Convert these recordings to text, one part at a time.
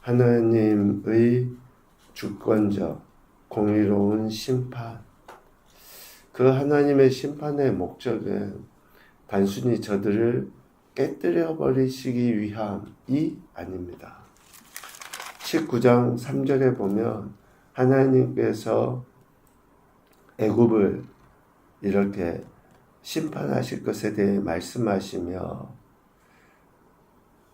하나님의 주권적 공의로운 심판, 그 하나님의 심판의 목적은 단순히 저들을 깨뜨려 버리시기 위함이 아닙니다. 19장 3절에 보면 하나님께서 애굽을 이렇게 심판하실 것에 대해 말씀하시며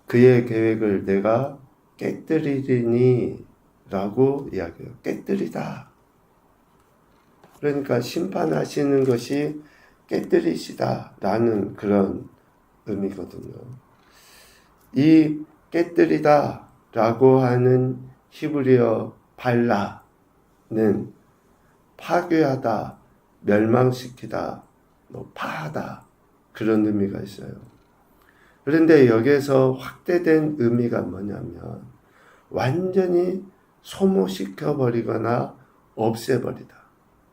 그의 계획을 내가 깨뜨리리니 라고 이야기해요. 깨뜨리다. 그러니까 심판하시는 것이 깨뜨리시다 라는 그런 의미거든요. 이 깨뜨리다 라고 하는 히브리어 발라는 파괴하다, 멸망시키다, 파하다 그런 의미가 있어요. 그런데 여기에서 확대된 의미가 뭐냐면 완전히 소모시켜버리거나 없애버리다.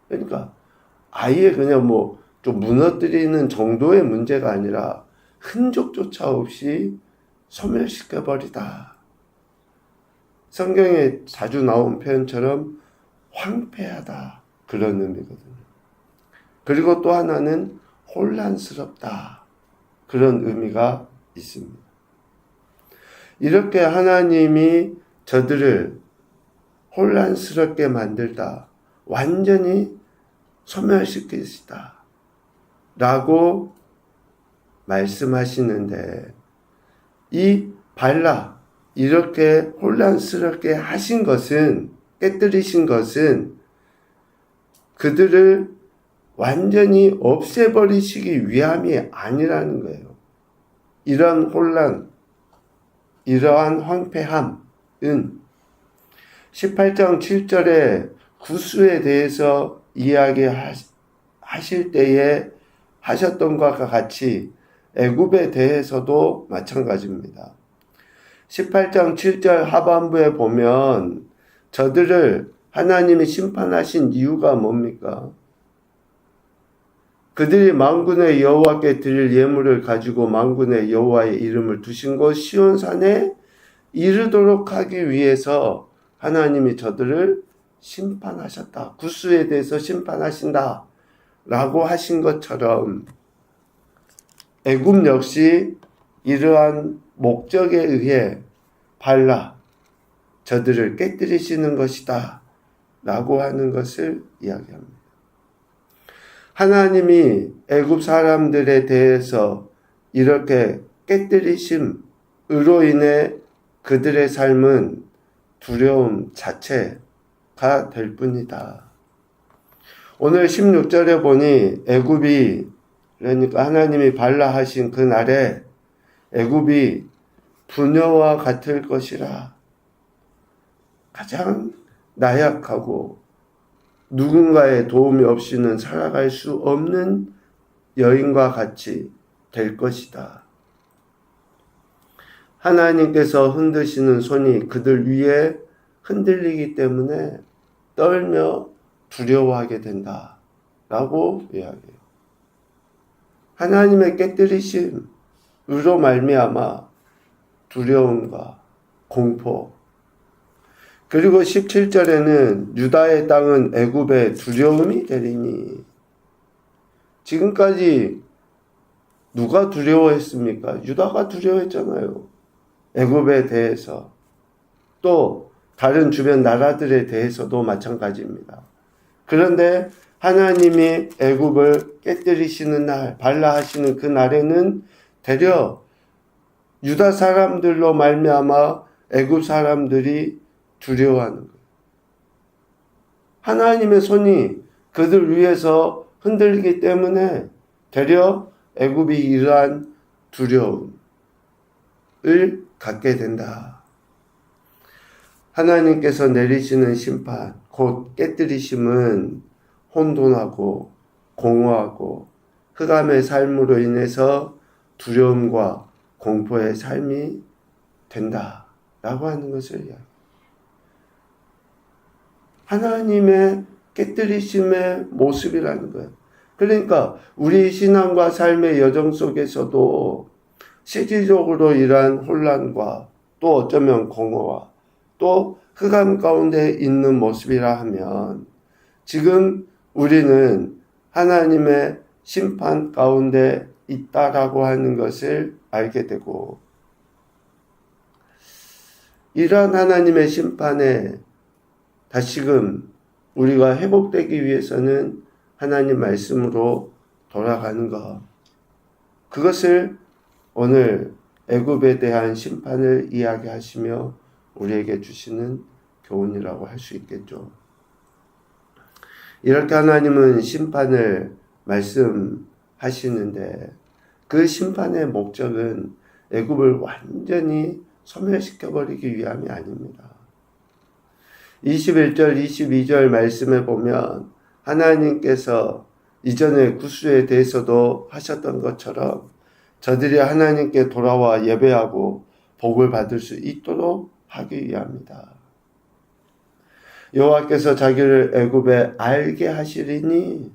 그러니까 아예 그냥 좀 무너뜨리는 정도의 문제가 아니라 흔적조차 없이 소멸시켜버리다. 성경에 자주 나온 표현처럼 황폐하다 그런 의미거든요. 그리고 또 하나는 혼란스럽다 그런 의미가 있습니다. 이렇게 하나님이 저들을 혼란스럽게 만들다, 완전히 소멸시키시다 라고 말씀하시는데, 이 발라 이렇게 혼란스럽게 하신 것은, 깨뜨리신 것은 그들을 완전히 없애버리시기 위함이 아니라는 거예요. 이러한 혼란, 이러한 황폐함은 18장 7절에 구수에 대해서 이야기하실 때에 하셨던 것과 같이 애굽에 대해서도 마찬가지입니다. 18장 7절 하반부에 보면 저들을 하나님이 심판하신 이유가 뭡니까? 그들이 만군의 여호와께 드릴 예물을 가지고 만군의 여호와의 이름을 두신 곳 시온산에 이르도록 하기 위해서 하나님이 저들을 심판하셨다. 구수에 대해서 심판하신다 라고 하신 것처럼 애굽 역시 이러한 목적에 의해 발라 저들을 깨뜨리시는 것이다 라고 하는 것을 이야기합니다. 하나님이 애굽 사람들에 대해서 이렇게 깨뜨리심으로 인해 그들의 삶은 두려움 자체가 될 뿐이다. 오늘 16절에 보니 애굽이, 그러니까 하나님이 발라하신 그 날에 애굽이 부녀와 같을 것이라, 가장 나약하고 누군가의 도움이 없이는 살아갈 수 없는 여인과 같이 될 것이다. 하나님께서 흔드시는 손이 그들 위에 흔들리기 때문에 떨며 두려워하게 된다 라고 이야기해요. 하나님의 깨뜨리심으로 말미암아 두려움과 공포, 그리고 17절에는 유다의 땅은 애굽의 두려움이 되리니, 지금까지 누가 두려워했습니까? 유다가 두려워했잖아요. 애굽에 대해서. 또 다른 주변 나라들에 대해서도 마찬가지입니다. 그런데 하나님이 애굽을 깨뜨리시는 날, 발라하시는 그 날에는 되려 유다 사람들로 말미암아 애굽 사람들이 두려워하는 거예요. 하나님의 손이 그들 위해서 흔들리기 때문에 되려 애굽이 이러한 두려움을 갖게 된다. 하나님께서 내리시는 심판, 곧 깨뜨리심은 혼돈하고 공허하고 흑암의 삶으로 인해서 두려움과 공포의 삶이 된다라고 하는 것을 이야기합니다. 하나님의 깨뜨리심의 모습이라는 거예요. 그러니까 우리 신앙과 삶의 여정 속에서도 실질적으로 이러한 혼란과 또 어쩌면 공허와 또 흑암 가운데 있는 모습이라 하면 지금 우리는 하나님의 심판 가운데 있다라고 하는 것을 알게 되고, 이러한 하나님의 심판에 다시금 우리가 회복되기 위해서는 하나님 말씀으로 돌아가는 것, 그것을 오늘 애굽에 대한 심판을 이야기하시며 우리에게 주시는 교훈이라고 할 수 있겠죠. 이렇게 하나님은 심판을 말씀하시는데 그 심판의 목적은 애굽을 완전히 소멸시켜버리기 위함이 아닙니다. 21절, 22절 말씀에 보면 하나님께서 이전에 구수에 대해서도 하셨던 것처럼 저들이 하나님께 돌아와 예배하고 복을 받을 수 있도록 하기 위함이다. 여호와께서 자기를 애굽에 알게 하시리니,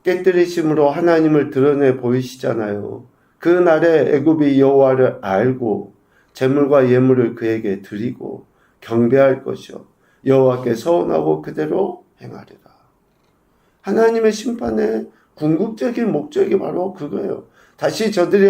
깨뜨리심으로 하나님을 드러내 보이시잖아요. 그 날에 애굽이 여호와를 알고 제물과 예물을 그에게 드리고 경배할 것이요 여호와께 서원하고 그대로 행하리라. 하나님의 심판의 궁극적인 목적이 바로 그거예요. 다시 저들이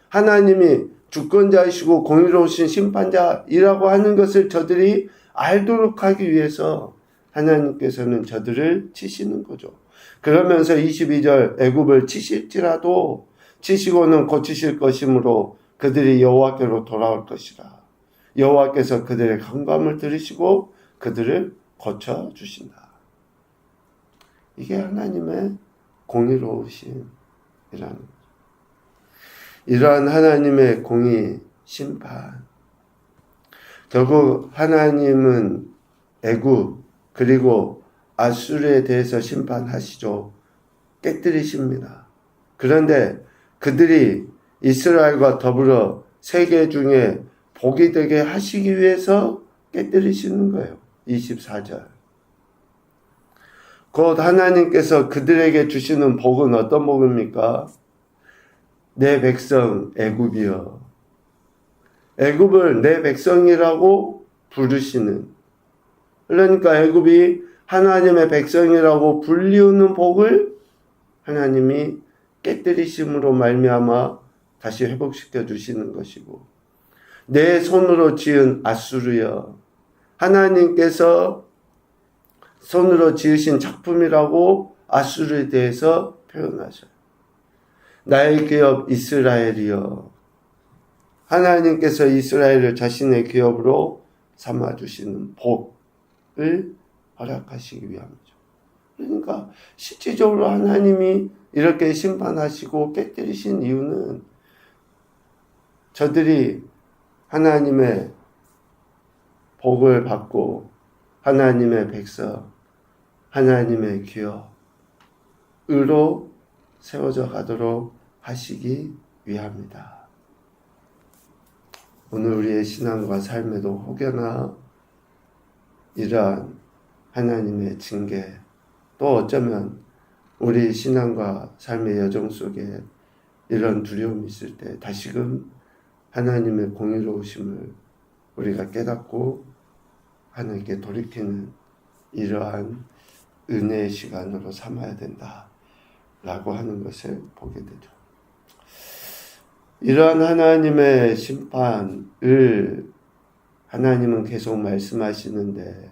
하나님이 주권자이시고 공의로우신 심판자이라고 하는 것을 저들이 알도록 하기 위해서 하나님께서는 저들을 치시는 거죠. 그러면서 22절 애굽을 치실지라도 치시고는 고치실 것이므로 그들이 여호와께로 돌아올 것이라. 여호와께서 그들의 경감을 들으시고 그들을 고쳐주신다. 이게 하나님의 공의로우심이라는 거죠. 이러한 하나님의 공의 심판, 결국 하나님은 애굽 그리고 아수르에 대해서 심판하시죠. 깨뜨리십니다. 그런데 그들이 이스라엘과 더불어 세계 중에 복이 되게 하시기 위해서 깨뜨리시는 거예요. 24절. 곧 하나님께서 그들에게 주시는 복은 어떤 복입니까? 내 백성 애굽이여. 애굽을 내 백성이라고 부르시는, 그러니까 애굽이 하나님의 백성이라고 불리우는 복을 하나님이 깨뜨리심으로 말미암아 다시 회복시켜 주시는 것이고, 내 손으로 지은 아수르여, 하나님께서 손으로 지으신 작품이라고 아수르에 대해서 표현하셔요. 나의 기업 이스라엘이여, 하나님께서 이스라엘을 자신의 기업으로 삼아주시는 복을 허락하시기 위함이죠. 그러니까 실질적으로 하나님이 이렇게 심판하시고 깨뜨리신 이유는 저들이 하나님의 복을 받고 하나님의 백성, 하나님의 기업으로 세워져 가도록 하시기 위함이다. 오늘 우리의 신앙과 삶에도 혹여나 이러한 하나님의 징계, 또 어쩌면 우리 신앙과 삶의 여정 속에 이런 두려움이 있을 때 다시금 하나님의 공의로우심을 우리가 깨닫고 하나님께 돌이키는 이러한 은혜의 시간으로 삼아야 된다라고 하는 것을 보게 되죠. 이러한 하나님의 심판을 하나님은 계속 말씀하시는데,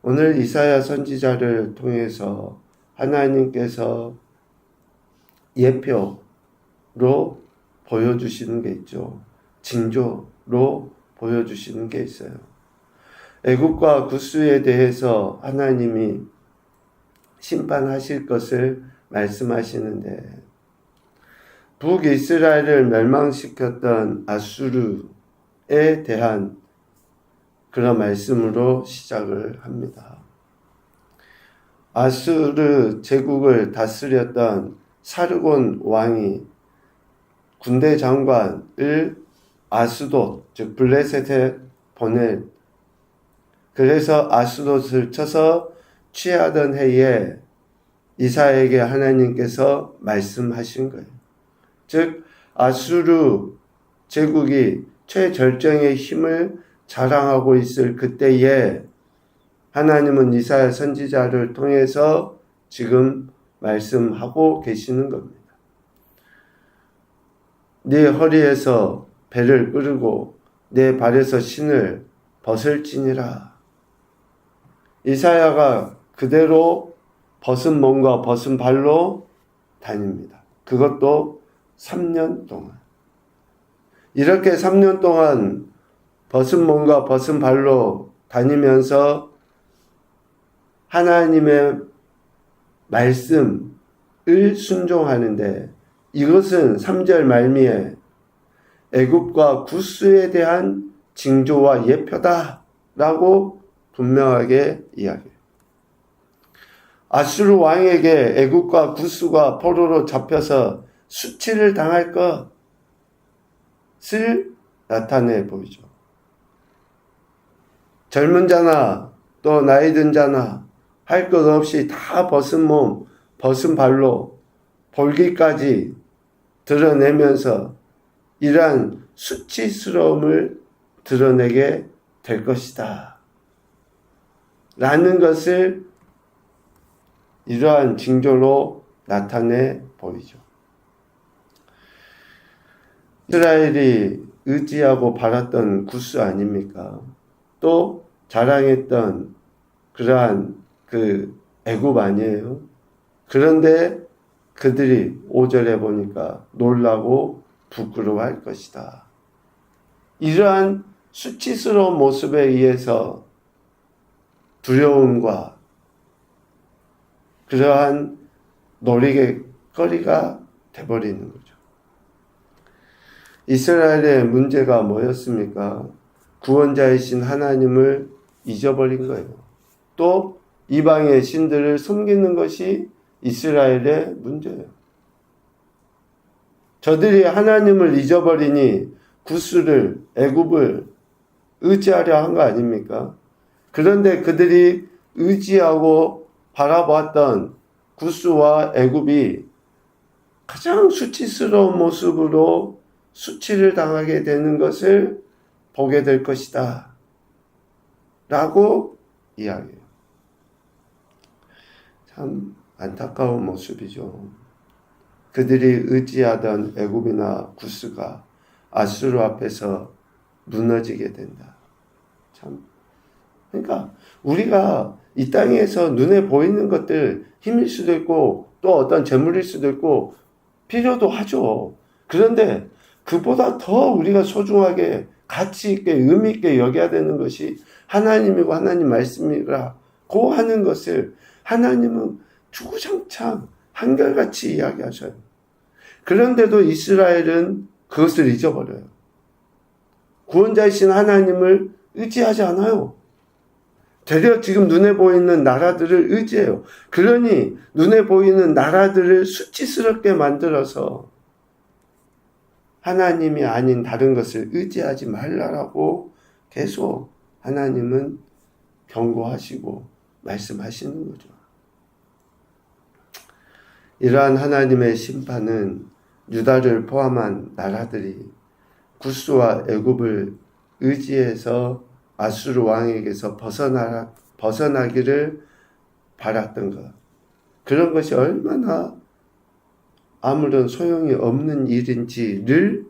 오늘 이사야 선지자를 통해서 하나님께서 예표로 보여주시는 게 있죠. 징조로 보여주시는 게 있어요. 애굽과 구스에 대해서 하나님이 심판하실 것을 말씀하시는데, 북이스라엘을 멸망시켰던 아수르에 대한 그런 말씀으로 시작을 합니다. 아수르 제국을 다스렸던 사르곤 왕이 군대 장관을 아스돗, 즉 블레셋에 그래서 아스돗을 쳐서 취하던 해에 이사야에게 하나님께서 말씀하신 거예요. 즉 아수르 제국이 최절정의 힘을 자랑하고 있을 그때에 하나님은 이사야 선지자를 통해서 지금 말씀하고 계시는 겁니다. 네 허리에서 배를 끄르고 내 발에서 신을 벗을지니라. 이사야가 그대로 벗은 몸과 벗은 발로 다닙니다. 그것도 3년 동안. 이렇게 3년 동안 벗은 몸과 벗은 발로 다니면서 하나님의 말씀을 순종하는데, 이것은 3절 말미에 애굽과 구스에 대한 징조와 예표다라고 분명하게 이야기해요. 아수르 왕에게 애굽과 구스가 포로로 잡혀서 수치를 당할 것을 나타내 보이죠. 젊은 자나 또 나이 든 자나 할 것 없이 다 벗은 몸, 벗은 발로 볼기까지 드러내면서 이러한 수치스러움을 드러내게 될 것이다 라는 것을 이러한 징조로 나타내 보이죠. 이스라엘이 의지하고 바랐던 구스 아닙니까? 또 자랑했던 그러한 그 애굽 아니에요? 그런데 그들이 5절에 보니까 놀라고 부끄러워할 것이다. 이러한 수치스러운 모습에 의해서 두려움과 그러한 놀이거리가 돼버리는 거죠. 이스라엘의 문제가 뭐였습니까? 구원자이신 하나님을 잊어버린 거예요. 또 이방의 신들을 섬기는 것이 이스라엘의 문제예요. 저들이 하나님을 잊어버리니 구스를, 애굽을 의지하려 한 거 아닙니까? 그런데 그들이 의지하고 바라보았던 구스와 애굽이 가장 수치스러운 모습으로 수치를 당하게 되는 것을 보게 될 것이다 라고 이야기해요. 참 안타까운 모습이죠. 그들이 의지하던 애굽이나 구스가 아수르 앞에서 무너지게 된다. 참. 그러니까 우리가 이 땅에서 눈에 보이는 것들, 힘일 수도 있고 또 어떤 재물일 수도 있고 필요도 하죠. 그런데 그보다 더 우리가 소중하게 가치 있게 의미 있게 여겨야 되는 것이 하나님이고 하나님 말씀이라고 하는 것을 하나님은 주구장창 한결같이 이야기하셔요. 그런데도 이스라엘은 그것을 잊어버려요. 구원자이신 하나님을 의지하지 않아요. 되려 지금 눈에 보이는 나라들을 의지해요. 그러니 눈에 보이는 나라들을 수치스럽게 만들어서 하나님이 아닌 다른 것을 의지하지 말라라고 계속 하나님은 경고하시고 말씀하시는 거죠. 이러한 하나님의 심판은 유다를 포함한 나라들이 구스와 애굽을 의지해서 아수르 왕에게서 벗어나기를 바랐던 것. 그런 것이 얼마나 아무런 소용이 없는 일인지를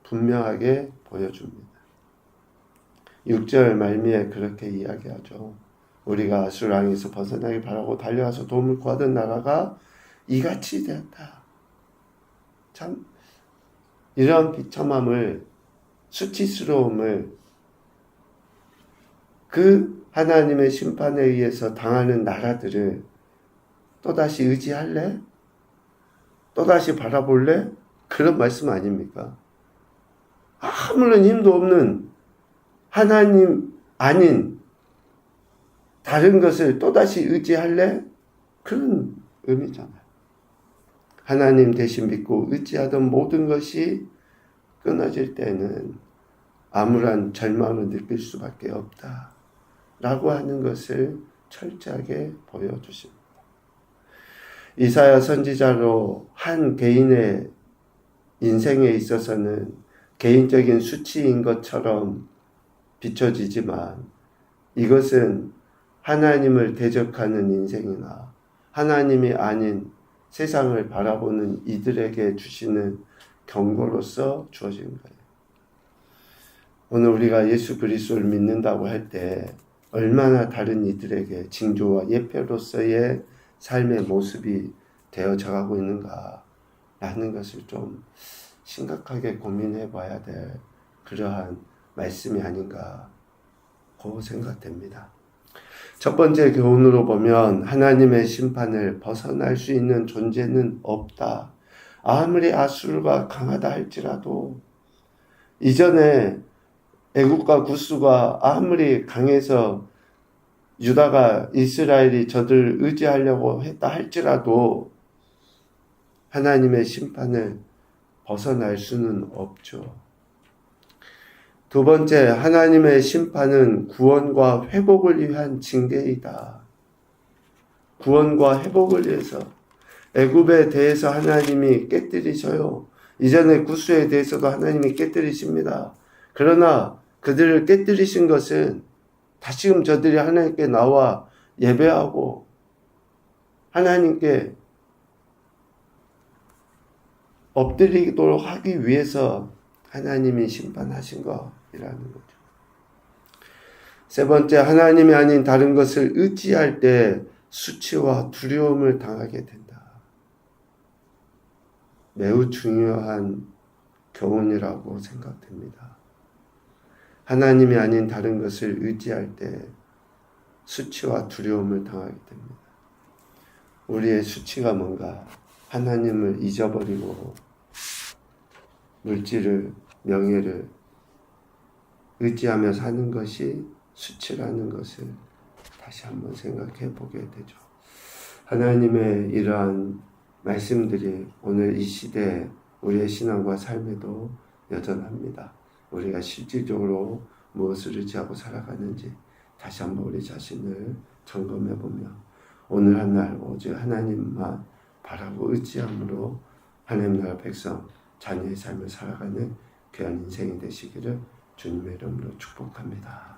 분명하게 보여줍니다. 6절 말미에 그렇게 이야기하죠. 우리가 아수르 왕에서 벗어나기 바라고 달려와서 도움을 구하던 나라가 이같이 되었다. 참 이런 비참함을, 수치스러움을 그 하나님의 심판에 의해서 당하는 나라들을 또다시 의지할래? 또다시 바라볼래? 그런 말씀 아닙니까? 아무런 힘도 없는 하나님 아닌 다른 것을 또다시 의지할래? 그런 의미잖아요. 하나님 대신 믿고 의지하던 모든 것이 끊어질 때는 암울한 절망을 느낄 수밖에 없다 라고 하는 것을 철저하게 보여주십니다. 이사야 선지자로 한 개인의 인생에 있어서는 개인적인 수치인 것처럼 비춰지지만 이것은 하나님을 대적하는 인생이나 하나님이 아닌 세상을 바라보는 이들에게 주시는 경고로서 주어진 거예요. 오늘 우리가 예수 그리스도를 믿는다고 할 때 얼마나 다른 이들에게 징조와 예표로서의 삶의 모습이 되어져 가고 있는가 라는 것을 좀 심각하게 고민해 봐야 될 그러한 말씀이 아닌가 고 생각됩니다. 첫 번째 교훈으로 보면 하나님의 심판을 벗어날 수 있는 존재는 없다. 아무리 아수르가 강하다 할지라도 이전에 애국과 구스가 아무리 강해서 유다가 이스라엘이 저들을 의지하려고 했다 할지라도 하나님의 심판을 벗어날 수는 없죠. 두 번째, 하나님의 심판은 구원과 회복을 위한 징계이다. 구원과 회복을 위해서 애굽에 대해서 하나님이 깨뜨리셔요. 이전에 구스에 대해서도 하나님이 깨뜨리십니다. 그러나 그들을 깨뜨리신 것은 다시금 저들이 하나님께 나와 예배하고 하나님께 엎드리도록 하기 위해서 하나님이 심판하신 것이라는 거죠. 세 번째, 하나님이 아닌 다른 것을 의지할 때 수치와 두려움을 당하게 된다. 매우 중요한 교훈이라고 생각됩니다. 하나님이 아닌 다른 것을 의지할 때 수치와 두려움을 당하게 됩니다. 우리의 수치가 뭔가? 하나님을 잊어버리고 물질을, 명예를 의지하며 사는 것이 수치라는 것을 다시 한번 생각해 보게 되죠. 하나님의 이러한 말씀들이 오늘 이 시대에 우리의 신앙과 삶에도 여전합니다. 우리가 실질적으로 무엇을 의지하고 살아가는지 다시 한번 우리 자신을 점검해 보며 오늘 한 날 오직 하나님만 바라고 의지함으로 하나님 나라 백성 자녀의 삶을 살아가는 귀한 인생이 되시기를 주님의 이름으로 축복합니다.